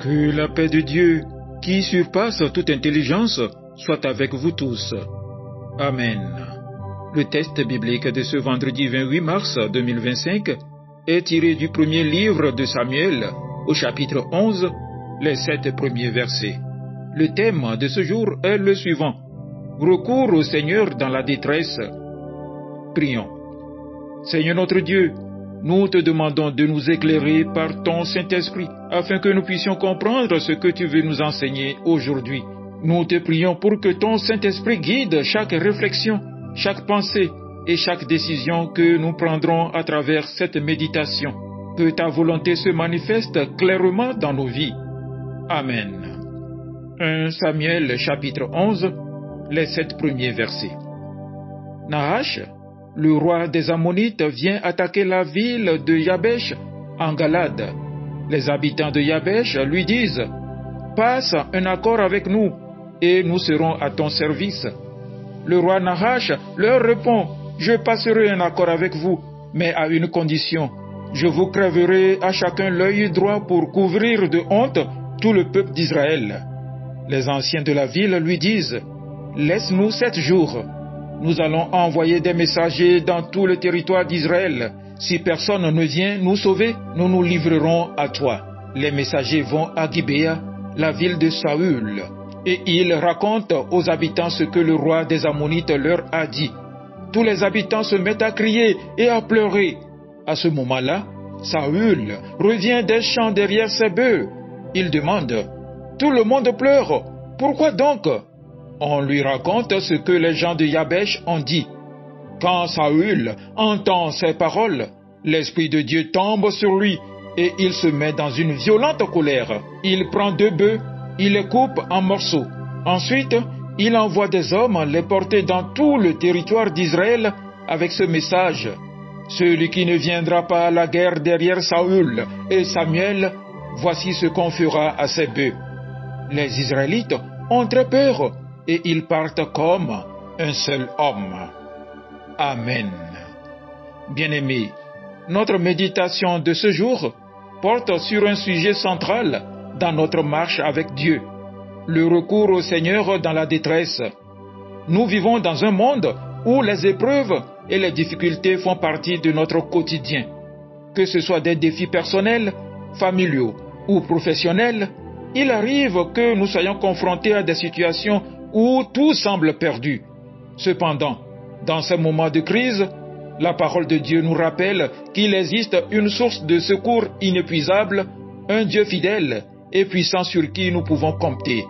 Que la paix de Dieu, qui surpasse toute intelligence, soit avec vous tous. Amen. Le texte biblique de ce vendredi 28 mars 2025 est tiré du premier livre de Samuel, au chapitre 11, les 7 premiers versets. Le thème de ce jour est le suivant: recours au Seigneur dans la détresse. Prions. Seigneur notre Dieu, nous te demandons de nous éclairer par ton Saint-Esprit, afin que nous puissions comprendre ce que tu veux nous enseigner aujourd'hui. Nous te prions pour que ton Saint-Esprit guide chaque réflexion, chaque pensée et chaque décision que nous prendrons à travers cette méditation. Que ta volonté se manifeste clairement dans nos vies. Amen. 1 Samuel chapitre 11, les 7 premiers versets. Nahash, le roi des Ammonites, vient attaquer la ville de Yabesh en Galade. Les habitants de Yabesh lui disent: passe un accord avec nous et nous serons à ton service. Le roi Nahash leur répond: je passerai un accord avec vous, mais à une condition: je vous crèverai à chacun l'œil droit pour couvrir de honte tout le peuple d'Israël. Les anciens de la ville lui disent: laisse-nous 7 jours. Nous allons envoyer des messagers dans tout le territoire d'Israël. Si personne ne vient nous sauver, nous nous livrerons à toi. Les messagers vont à Gibéa, la ville de Saül, et ils racontent aux habitants ce que le roi des Ammonites leur a dit. Tous les habitants se mettent à crier et à pleurer. À ce moment-là, Saül revient des champs derrière ses bœufs. Il demande: tout le monde pleure, pourquoi donc? On lui raconte ce que les gens de Yabesh ont dit. Quand Saül entend ces paroles, l'Esprit de Dieu tombe sur lui et il se met dans une violente colère. Il prend 2 bœufs, il les coupe en morceaux. Ensuite, il envoie des hommes les porter dans tout le territoire d'Israël avec ce message: celui qui ne viendra pas à la guerre derrière Saül et Samuel, voici ce qu'on fera à ces bœufs. Les Israélites ont très peur et ils partent comme un seul homme. Amen. Bien-aimés, notre méditation de ce jour porte sur un sujet central dans notre marche avec Dieu: le recours au Seigneur dans la détresse. Nous vivons dans un monde où les épreuves et les difficultés font partie de notre quotidien. Que ce soit des défis personnels, familiaux ou professionnels, il arrive que nous soyons confrontés à des situations où tout semble perdu. Cependant, dans ces moments de crise, la parole de Dieu nous rappelle qu'il existe une source de secours inépuisable, un Dieu fidèle et puissant sur qui nous pouvons compter.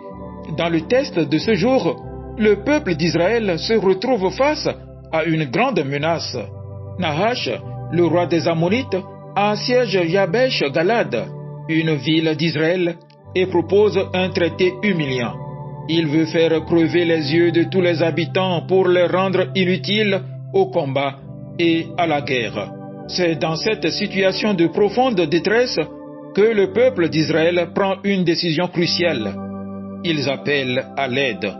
Dans le texte de ce jour, le peuple d'Israël se retrouve face à une grande menace. Nahash, le roi des Ammonites, assiège Yabesh Galade, une ville d'Israël, et propose un traité humiliant. Il veut faire crever les yeux de tous les habitants pour les rendre inutiles au combat et à la guerre. C'est dans cette situation de profonde détresse que le peuple d'Israël prend une décision cruciale. Ils appellent à l'aide.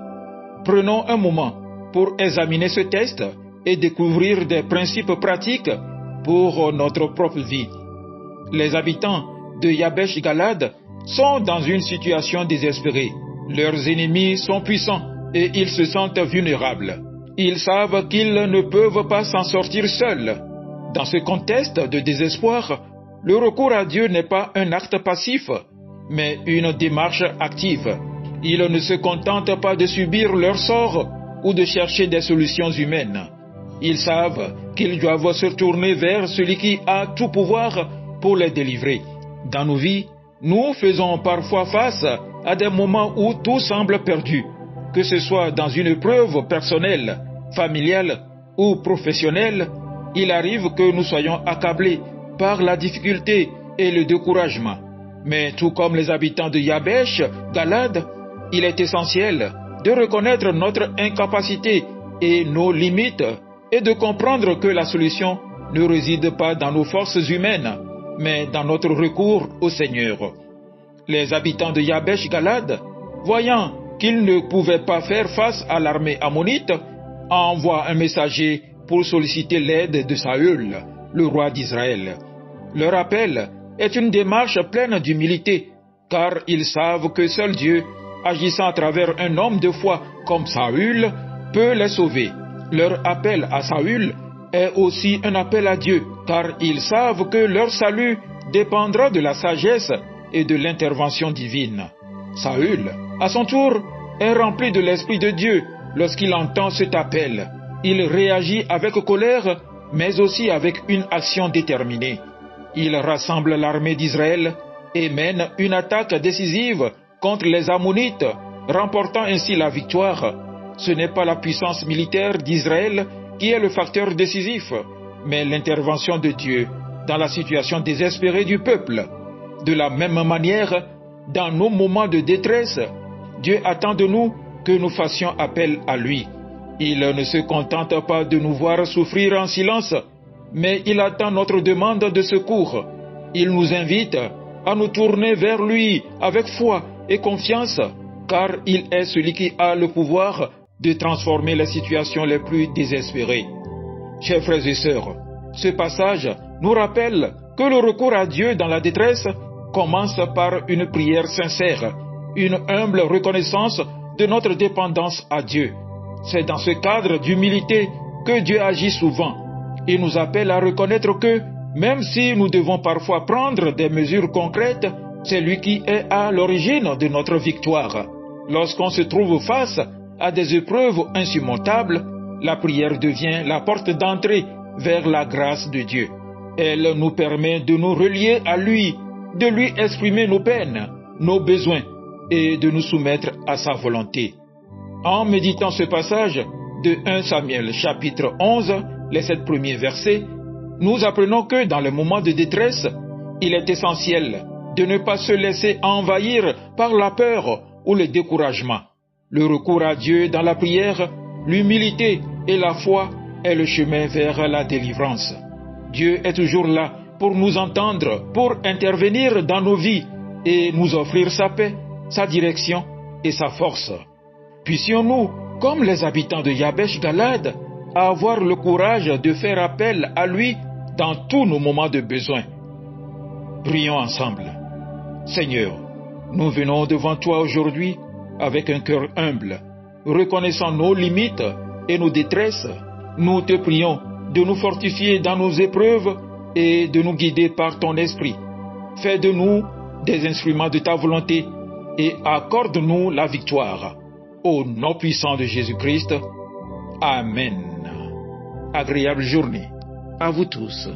Prenons un moment pour examiner ce texte et découvrir des principes pratiques pour notre propre vie. Les habitants de Yabesh Galade sont dans une situation désespérée. Leurs ennemis sont puissants et ils se sentent vulnérables. Ils savent qu'ils ne peuvent pas s'en sortir seuls. Dans ce contexte de désespoir, le recours à Dieu n'est pas un acte passif, mais une démarche active. Ils ne se contentent pas de subir leur sort ou de chercher des solutions humaines. Ils savent qu'ils doivent se tourner vers celui qui a tout pouvoir pour les délivrer. Dans nos vies, nous faisons parfois face à des moments où tout semble perdu, que ce soit dans une épreuve personnelle, familiale ou professionnelle. Il arrive que nous soyons accablés par la difficulté et le découragement. Mais tout comme les habitants de Yabesh Galade, il est essentiel de reconnaître notre incapacité et nos limites et de comprendre que la solution ne réside pas dans nos forces humaines, mais dans notre recours au Seigneur. Les habitants de Yabesh Galade, voyant qu'ils ne pouvaient pas faire face à l'armée ammonite, envoient un messager pour solliciter l'aide de Saül, le roi d'Israël. Leur appel est une démarche pleine d'humilité, car ils savent que seul Dieu, agissant à travers un homme de foi comme Saül, peut les sauver. Leur appel à Saül est aussi un appel à Dieu, car ils savent que leur salut dépendra de la sagesse et de l'intervention divine. Saül, à son tour, est rempli de l'Esprit de Dieu lorsqu'il entend cet appel. Il réagit avec colère, mais aussi avec une action déterminée. Il rassemble l'armée d'Israël et mène une attaque décisive contre les Ammonites, remportant ainsi la victoire. Ce n'est pas la puissance militaire d'Israël qui est le facteur décisif, mais l'intervention de Dieu dans la situation désespérée du peuple. De la même manière, dans nos moments de détresse, Dieu attend de nous que nous fassions appel à lui. Il ne se contente pas de nous voir souffrir en silence, mais il attend notre demande de secours. Il nous invite à nous tourner vers lui avec foi et confiance, car il est celui qui a le pouvoir de transformer les situations les plus désespérées. Chers frères et sœurs, ce passage nous rappelle que le recours à Dieu dans la détresse commence par une prière sincère, une humble reconnaissance de notre dépendance à Dieu. C'est dans ce cadre d'humilité que Dieu agit souvent. Il nous appelle à reconnaître que, même si nous devons parfois prendre des mesures concrètes, c'est lui qui est à l'origine de notre victoire. Lorsqu'on se trouve face à des épreuves insurmontables, la prière devient la porte d'entrée vers la grâce de Dieu. Elle nous permet de nous relier à lui, de lui exprimer nos peines, nos besoins et de nous soumettre à sa volonté. En méditant ce passage de 1 Samuel chapitre 11, les 7 premiers versets, nous apprenons que dans les moments de détresse, il est essentiel de ne pas se laisser envahir par la peur ou le découragement. Le recours à Dieu dans la prière, l'humilité et la foi est le chemin vers la délivrance. Dieu est toujours là pour nous entendre, pour intervenir dans nos vies et nous offrir sa paix, sa direction et sa force. Puissions-nous, comme les habitants de Yabesh Galad, avoir le courage de faire appel à lui dans tous nos moments de besoin. Prions ensemble. Seigneur, nous venons devant toi aujourd'hui avec un cœur humble, reconnaissant nos limites et nos détresses. Nous te prions de nous fortifier dans nos épreuves et de nous guider par ton esprit. Fais de nous des instruments de ta volonté et accorde-nous la victoire. Au nom puissant de Jésus-Christ. Amen. Agréable journée à vous tous.